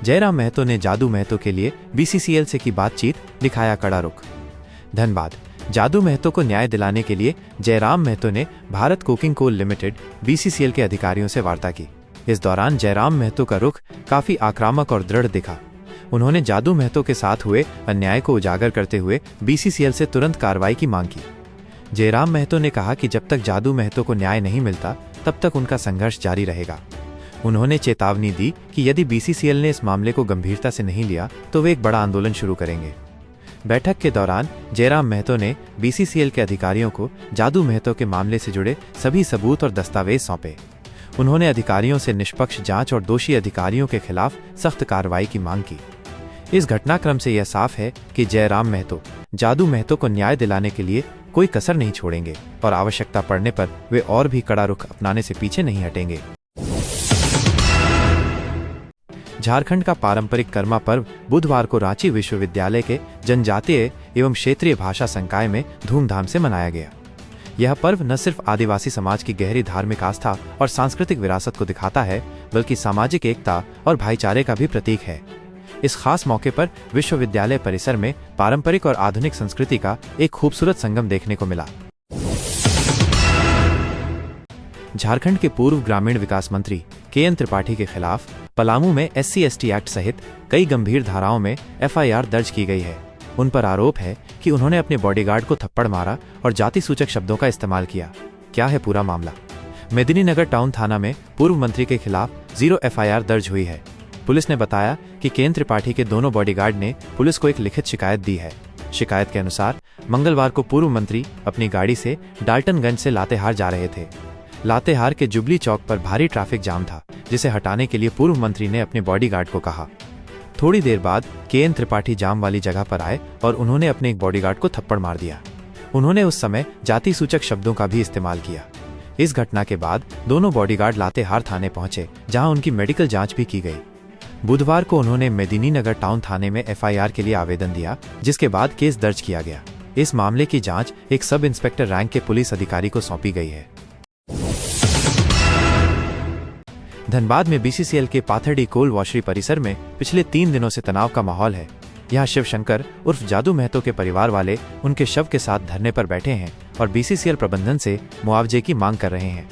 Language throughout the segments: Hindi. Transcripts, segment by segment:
जयराम महतो ने जादू महतो के लिए बीसीसीएल से की बातचीत, दिखाया कड़ा रुख। धनबाद। जादू महतो को न्याय दिलाने के लिए जयराम महतो ने Bharat coking coal limited BCCL के अधिकारियों से वार्ता की। इस दौरान जयराम महतो का रुख काफी आक्रामक और दृढ़ दिखा। उन्होंने जादू महतो के साथ हुए अन्याय को उजागर करते हुए बीसीसीएल से तुरंत कार्रवाई की मांग की। जयराम महतो ने कहा कि जब तक जादू महतो को न्याय नहीं मिलता तब तक उनका संघर्ष जारी रहेगा। उन्होंने चेतावनी दी कि यदि बीसीसीएल ने इस मामले को गंभीरता से नहीं लिया तो वे एक बड़ा आंदोलन शुरू करेंगे। बैठक के दौरान जयराम महतो ने बीसीसीएल के अधिकारियों को जादू महतो के मामले से जुड़े सभी सबूत और दस्तावेज सौंपे। उन्होंने अधिकारियों से निष्पक्ष जांच और दोषी अधिकारियों के खिलाफ सख्त कार्रवाई की मांग की। इस घटनाक्रम से यह साफ है कि जयराम महतो जादू महतो को न्याय दिलाने के लिए कोई कसर नहीं छोड़ेंगे और आवश्यकता पड़ने पर वे और भी कड़ा रुख अपनाने से पीछे नहीं हटेंगे। झारखंड का पारंपरिक कर्मा पर्व बुधवार को रांची विश्वविद्यालय के जनजातीय एवं क्षेत्रीय भाषा संकाय में धूमधाम से मनाया गया। यह पर्व न सिर्फ आदिवासी समाज की गहरी धार्मिक आस्था और सांस्कृतिक विरासत को दिखाता है, बल्कि सामाजिक एकता और भाईचारे का भी प्रतीक है। इस खास मौके पर विश्वविद्यालय परिसर में पारंपरिक और आधुनिक संस्कृति का एक खूबसूरत संगम देखने को मिला। झारखंड के पूर्व ग्रामीण विकास मंत्री के.एन. त्रिपाठी के खिलाफ पलामू में SC/ST एक्ट सहित कई गंभीर धाराओं में FIR दर्ज की गई है। उन पर आरोप है कि उन्होंने अपने बॉडीगार्ड को थप्पड़ मारा और जाति सूचक शब्दों का इस्तेमाल किया। क्या है पूरा मामला? मेदिनीनगर टाउन थाना में पूर्व मंत्री के खिलाफ 0 FIR दर्ज हुई है। पुलिस ने बताया कि के.एन. त्रिपाठी के दोनों बॉडीगार्ड ने पुलिस को एक लिखित शिकायत दी है। शिकायत के अनुसार मंगलवार को पूर्व मंत्री अपनी गाड़ी से डाल्टनगंज से लातेहार जा रहे थे। लातेहार के जुबली चौक पर भारी ट्रैफिक जाम था, जिसे हटाने के लिए पूर्व मंत्री ने अपने बॉडीगार्ड को कहा। थोड़ी देर बाद के.एन. त्रिपाठी जाम वाली जगह पर आए और उन्होंने अपने एक बॉडीगार्ड को थप्पड़ मार दिया। उन्होंने उस समय जाति सूचक शब्दों का भी इस्तेमाल किया। इस घटना के बाद दोनों बॉडीगार्ड लातेहार थाने पहुंचे, जहां उनकी मेडिकल जांच भी की गई। बुधवार को उन्होंने मेदिनीनगर टाउन थाने में FIR के लिए आवेदन दिया, जिसके बाद केस दर्ज किया गया। इस मामले की जांच एक सब इंस्पेक्टर रैंक के पुलिस अधिकारी को सौंपी गई है। धनबाद में बीसीसीएल के पाथरडी कोल वॉशरी परिसर में पिछले 3 दिनों से तनाव का माहौल है। यहाँ शिवशंकर उर्फ जादू महतो के परिवार वाले उनके शव के साथ धरने पर बैठे हैं और बीसीसीएल प्रबंधन से मुआवजे की मांग कर रहे हैं।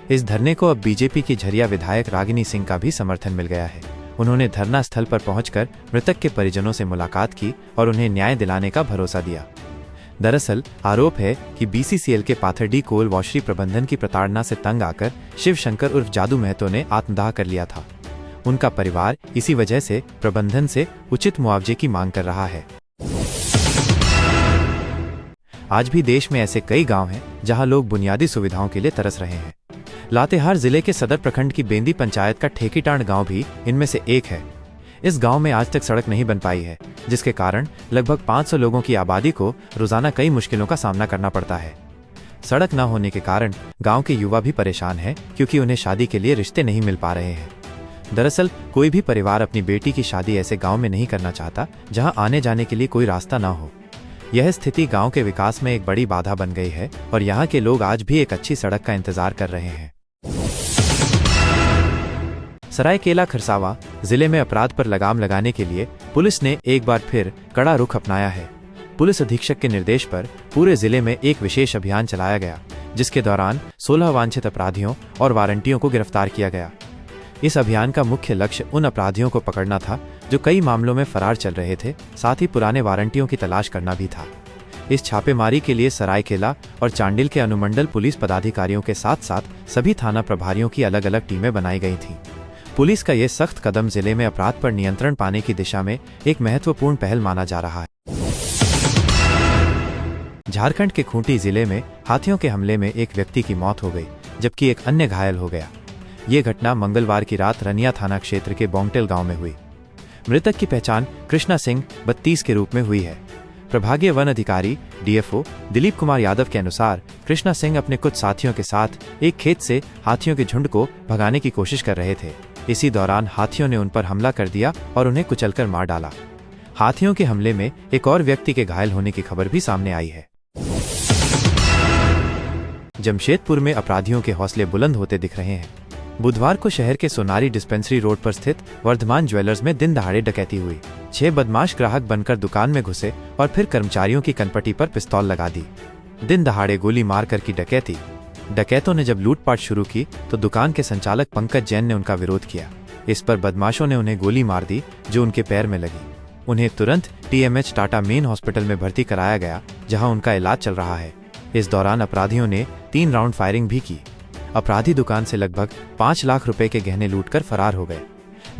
इस धरने को अब बीजेपी की झरिया विधायक रागिनी सिंह का भी समर्थन मिल गया है। उन्होंने धरना स्थल पर पहुंचकर मृतक के परिजनों से मुलाकात की और उन्हें न्याय दिलाने का भरोसा दिया। दरअसल आरोप है कि बीसीसीएल के पाथरडी कोल वॉशरी प्रबंधन की प्रताड़ना से तंग आकर शिवशंकर उर्फ जादू महतो ने आत्मदाह कर लिया था। उनका परिवार इसी वजह से प्रबंधन से उचित मुआवजे की मांग कर रहा है। आज भी देश में ऐसे कई गांव हैं जहां लोग बुनियादी सुविधाओं के लिए तरस रहे हैं। लातेहार जिले के सदर प्रखंड की बेंदी पंचायत का ठेकीटांड गांव भी इनमें से एक है। इस गांव में आज तक सड़क नहीं बन पाई है, जिसके कारण लगभग 500 लोगों की आबादी को रोजाना कई मुश्किलों का सामना करना पड़ता है। सड़क न होने के कारण गांव के युवा भी परेशान हैं, क्योंकि उन्हें शादी के लिए रिश्ते नहीं मिल पा रहे हैं। दरअसल कोई भी परिवार अपनी बेटी की शादी ऐसे गांव में नहीं करना चाहता जहां आने जाने के लिए कोई रास्ता न हो। यह स्थिति गांव के विकास में एक बड़ी बाधा बन गई है और यहाँ के लोग आज भी एक अच्छी सड़क का इंतजार कर रहे हैं। सरायकेला खरसावां जिले में अपराध पर लगाम लगाने के लिए पुलिस ने एक बार फिर कड़ा रुख अपनाया है। पुलिस अधीक्षक के निर्देश पर पूरे जिले में एक विशेष अभियान चलाया गया, जिसके दौरान 16 वांछित अपराधियों और वारंटियों को गिरफ्तार किया गया। इस अभियान का मुख्य लक्ष्य उन अपराधियों को पकड़ना था जो कई मामलों में फरार चल रहे थे, साथ ही पुराने वारंटियों की तलाश करना भी था। इस छापेमारी के लिए सरायकेला और चांडिल के अनुमंडल पुलिस पदाधिकारियों के साथ साथ सभी थाना प्रभारियों की अलग अलग टीमें बनाई गई थीं। पुलिस का यह सख्त कदम जिले में अपराध पर नियंत्रण पाने की दिशा में एक महत्वपूर्ण पहल माना जा रहा है। झारखंड के खूंटी जिले में हाथियों के हमले में एक व्यक्ति की मौत हो गई, जबकि एक अन्य घायल हो गया। ये घटना मंगलवार की रात रनिया थाना क्षेत्र के बोंगटेल गांव में हुई। मृतक की पहचान कृष्णा सिंह 32 के रूप में हुई है। प्रभागीय वन अधिकारी DFO दिलीप कुमार यादव के अनुसार कृष्णा सिंह अपने कुछ साथियों के साथ एक खेत से हाथियों के झुंड को भगाने की कोशिश कर रहे थे। इसी दौरान हाथियों ने उन पर हमला कर दिया और उन्हें कुचलकर मार डाला। हाथियों के हमले में एक और व्यक्ति के घायल होने की खबर भी सामने आई है। जमशेदपुर में अपराधियों के हौसले बुलंद होते दिख रहे हैं। बुधवार को शहर के सोनारी डिस्पेंसरी रोड पर स्थित वर्धमान ज्वेलर्स में दिन दहाड़े डकैती हुई। 6 बदमाश ग्राहक बनकर दुकान में घुसे और फिर कर्मचारियों की कनपटी पर पिस्तौल लगा दी। दिन दहाड़े गोली मारकर की डकैती। डकैतों ने जब लूटपाट शुरू की तो दुकान के संचालक पंकज जैन ने उनका विरोध किया। इस पर बदमाशों ने उन्हें गोली मार दी जो उनके पैर में लगी। उन्हें तुरंत TMH टाटा मेन हॉस्पिटल में भर्ती कराया गया, जहां उनका इलाज चल रहा है। इस दौरान अपराधियों ने 3 राउंड फायरिंग भी की। अपराधी दुकान से लगभग 5 लाख रुपए के गहने लूटकर फरार हो गए।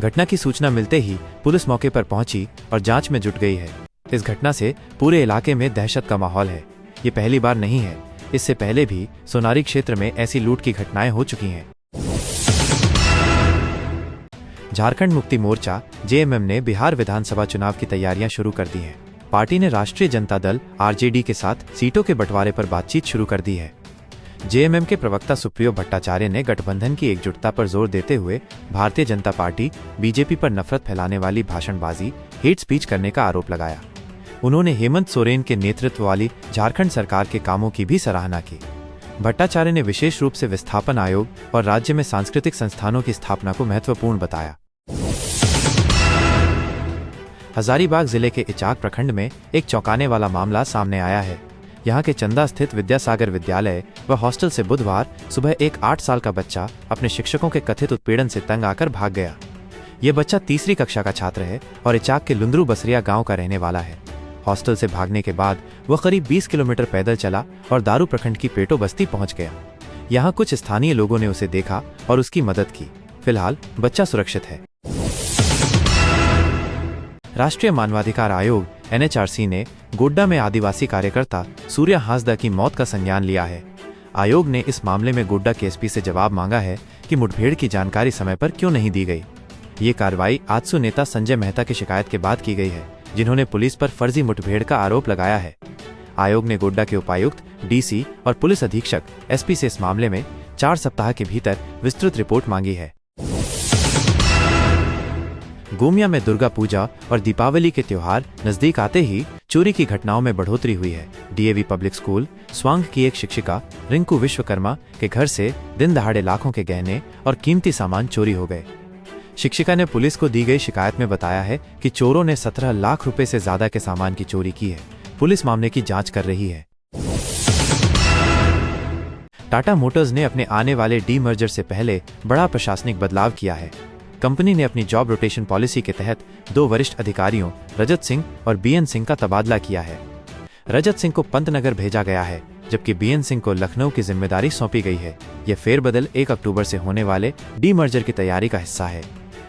घटना की सूचना मिलते ही पुलिस मौके पर पहुंची और जांच में जुट गई है। इस घटना से पूरे इलाके में दहशत का माहौल है। ये पहली बार नहीं है, इससे पहले भी सोनारी क्षेत्र में ऐसी लूट की घटनाएं हो चुकी हैं। झारखंड मुक्ति मोर्चा JMM ने बिहार विधानसभा चुनाव की तैयारियां शुरू कर दी हैं। पार्टी ने राष्ट्रीय जनता दल RJD के साथ सीटों के बंटवारे पर बातचीत शुरू कर दी है। JMM के प्रवक्ता सुप्रियो भट्टाचार्य ने गठबंधन की एकजुटता पर जोर देते हुए भारतीय जनता पार्टी BJP पर नफरत फैलाने वाली भाषणबाजी, हेट स्पीच करने का आरोप लगाया। उन्होंने हेमंत सोरेन के नेतृत्व वाली झारखंड सरकार के कामों की भी सराहना की। भट्टाचार्य ने विशेष रूप से विस्थापन आयोग और राज्य में सांस्कृतिक संस्थानों की स्थापना को महत्वपूर्ण बताया। हजारीबाग जिले के इचाक प्रखंड में एक चौंकाने वाला मामला सामने आया है। यहाँ के चंदा स्थित विद्यासागर विद्यालय व हॉस्टल से बुधवार सुबह एक 8 साल का बच्चा अपने शिक्षकों के कथित उत्पीड़न से तंग आकर भाग गया। ये बच्चा तीसरी कक्षा का छात्र है और इचाक के लुंद्रू बसरिया गांव का रहने वाला है। हॉस्टल से भागने के बाद वह करीब 20 किलोमीटर पैदल चला और दारू प्रखंड की पेटो बस्ती पहुंच गया। यहाँ कुछ स्थानीय लोगों ने उसे देखा और उसकी मदद की। फिलहाल बच्चा सुरक्षित है। राष्ट्रीय मानवाधिकार आयोग NHRC ने गोड्डा में आदिवासी कार्यकर्ता सूर्या हांसदा की मौत का संज्ञान लिया है। आयोग ने इस मामले में गोड्डा के SP से जवाब मांगा है कि मुठभेड़ की जानकारी समय पर क्यों नहीं दी गई। ये कार्रवाई आजसू नेता संजय मेहता की शिकायत के बाद की गई है, जिन्होंने पुलिस पर फर्जी मुठभेड़ का आरोप लगाया है। आयोग ने गोड्डा के उपायुक्त, DC और पुलिस अधीक्षक SP से इस मामले में 4 सप्ताह के भीतर विस्तृत रिपोर्ट मांगी है। गोमिया में दुर्गा पूजा और दीपावली के त्योहार नजदीक आते ही चोरी की घटनाओं में बढ़ोतरी हुई है। DAV पब्लिक स्कूल स्वांग की एक शिक्षिका रिंकू विश्वकर्मा के घर से दिन दहाड़े लाखों के गहने और कीमती सामान चोरी हो गए। शिक्षिका ने पुलिस को दी गई शिकायत में बताया है कि चोरों ने 17 लाख रुपए से ज्यादा के सामान की चोरी की है। पुलिस मामले की जांच कर रही है। टाटा मोटर्स ने अपने आने वाले डीमर्जर से पहले बड़ा प्रशासनिक बदलाव किया है। कंपनी ने अपनी जॉब रोटेशन पॉलिसी के तहत 2 वरिष्ठ अधिकारियों रजत सिंह और BN सिंह का तबादला किया है। रजत सिंह को पंतनगर भेजा गया है, जबकि BN सिंह को लखनऊ की जिम्मेदारी सौंपी गई है। यह फेरबदल 1 अक्टूबर से होने वाले डीमर्जर की तैयारी का हिस्सा है।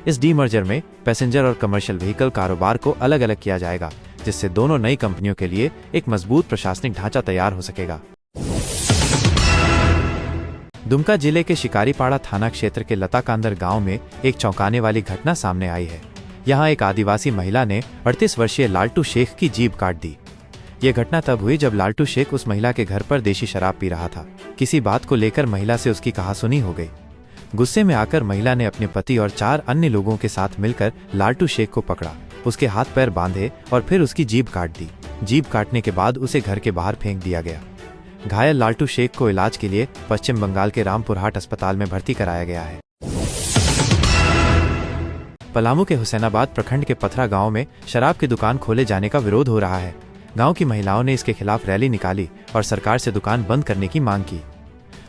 इस डीमर्जर में पैसेंजर और कमर्शियल व्हीकल कारोबार को अलग अलग किया जाएगा, जिससे दोनों नई कंपनियों के लिए एक मजबूत प्रशासनिक ढांचा तैयार हो सकेगा। दुमका जिले के शिकारीपाड़ा थाना क्षेत्र के लताकांदर गांव में एक चौंकाने वाली घटना सामने आई है। यहां एक आदिवासी महिला ने 38 वर्षीय लालटू शेख की जीभ काट दी। यह घटना तब हुई जब लालटू शेख उस महिला के घर पर देशी शराब पी रहा था। किसी बात को लेकर महिला से उसकी कहासुनी हो गई। गुस्से में आकर महिला ने अपने पति और 4 अन्य लोगों के साथ मिलकर लालटू शेख को पकड़ा, उसके हाथ पैर बांधे और फिर उसकी जीभ काट दी। जीभ काटने के बाद उसे घर के बाहर फेंक दिया गया। घायल लालटू शेख को इलाज के लिए पश्चिम बंगाल के रामपुरहाट अस्पताल में भर्ती कराया गया है। पलामू के हुसैनाबाद प्रखंड के पथरा गांव में शराब की दुकान खोले जाने का विरोध हो रहा है। गांव की महिलाओं ने इसके खिलाफ रैली निकाली और सरकार से दुकान बंद करने की मांग की।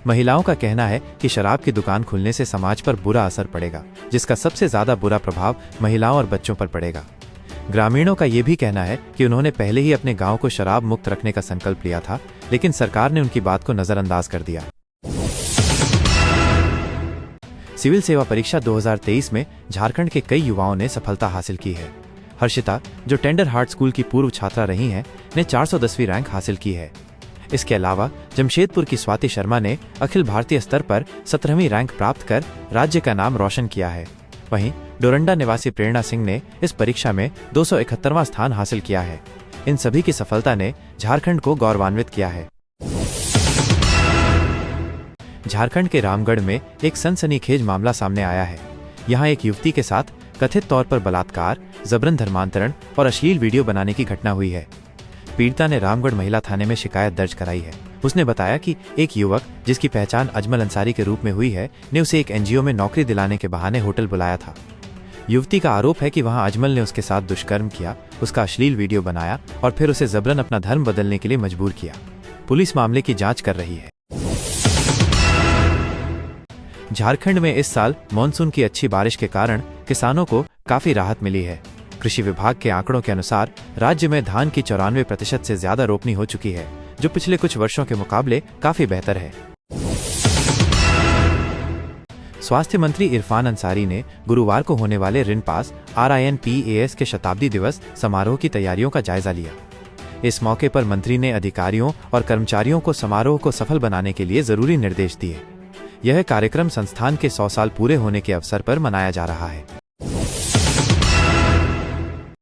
महिलाओं का कहना है कि शराब की दुकान खुलने से समाज पर बुरा असर पड़ेगा, जिसका सबसे ज्यादा बुरा प्रभाव महिलाओं और बच्चों पर पड़ेगा। ग्रामीणों का ये भी कहना है कि उन्होंने पहले ही अपने गांव को शराब मुक्त रखने का संकल्प लिया था, लेकिन सरकार ने उनकी बात को नजरअंदाज कर दिया। सिविल सेवा परीक्षा 2023 में झारखंड के कई युवाओं ने सफलता हासिल की है। हर्षिता, जो टेंडर हार्ट स्कूल की पूर्व छात्रा रही हैं, ने 410वीं रैंक हासिल की है। इसके अलावा जमशेदपुर की स्वाति शर्मा ने अखिल भारतीय स्तर पर 17वीं रैंक प्राप्त कर राज्य का नाम रोशन किया है। वहीं डोरंडा निवासी प्रेरणा सिंह ने इस परीक्षा में 271वां स्थान हासिल किया है। इन सभी की सफलता ने झारखंड को गौरवान्वित किया है। झारखंड के रामगढ़ में एक सनसनीखेज मामला सामने आया है। यहाँ एक युवती के साथ कथित तौर पर बलात्कार, जबरन धर्मांतरण और अश्लील वीडियो बनाने की घटना हुई है। पीड़िता ने रामगढ़ महिला थाने में शिकायत दर्ज कराई है उसने बताया कि एक युवक, जिसकी पहचान अजमल अंसारी के रूप में हुई है, ने उसे एक एनजीओ में नौकरी दिलाने के बहाने होटल बुलाया था। युवती का आरोप है कि वहां अजमल ने उसके साथ दुष्कर्म किया, उसका अश्लील वीडियो बनाया और फिर उसे जबरन अपना धर्म बदलने के लिए मजबूर किया। पुलिस मामले की जांच कर रही है। झारखंड में इस साल मानसून की अच्छी बारिश के कारण किसानों को काफी राहत मिली है। कृषि विभाग के आंकड़ों के अनुसार राज्य में धान की 94% से ज्यादा रोपनी हो चुकी है, जो पिछले कुछ वर्षों के मुकाबले काफी बेहतर है। स्वास्थ्य मंत्री इरफान अंसारी ने गुरुवार को होने वाले ऋण पास RINPAS के शताब्दी दिवस समारोह की तैयारियों का जायजा लिया। इस मौके पर मंत्री ने अधिकारियों और कर्मचारियों को समारोह को सफल बनाने के लिए जरूरी निर्देश दिए। यह कार्यक्रम संस्थान के 100 साल पूरे होने के अवसर पर मनाया जा रहा है।